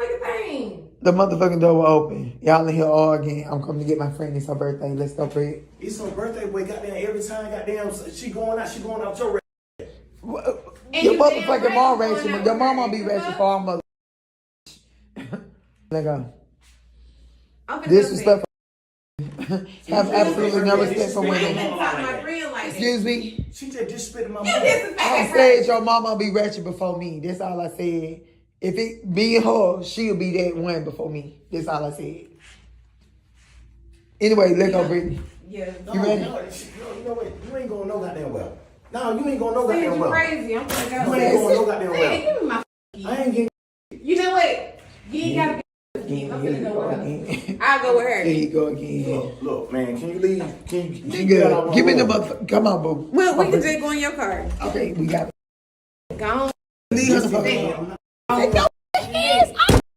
Fucking thing. The motherfucking door will open. Y'all in here all again. I'm coming to get my friend. It's her birthday. Let's go, Fred. It's her birthday, boy. Goddamn, every time, goddamn, she going out your Your motherfucking mom ratchet, but your mom won't be ratchet for our mother. Nigga. Disrespectful. Have absolutely no respect for women. Excuse me? She just disrespected my mom. I said your mama be ratchet before me. That's all I said. If it be her, she'll be that one before me. That's all I said. Anyway, let go, Brittany. Yeah. No, You ready? No, you know what? You ain't gonna know goddamn well. No, you ain't gonna know goddamn well. You crazy. I'm gonna go. You ain't gonna know goddamn well. Hey, give me my key. I ain't getting. You know what? You ain't gotta be keys. I'm gonna go with her. I'll go with her. There you go again. Look, man, can you leave? Can you Nigga, give me the motherfucker. Come on, boo. Well, we can just go in your car. Okay, we got it. Go on. Leave her the fuck alone. Take your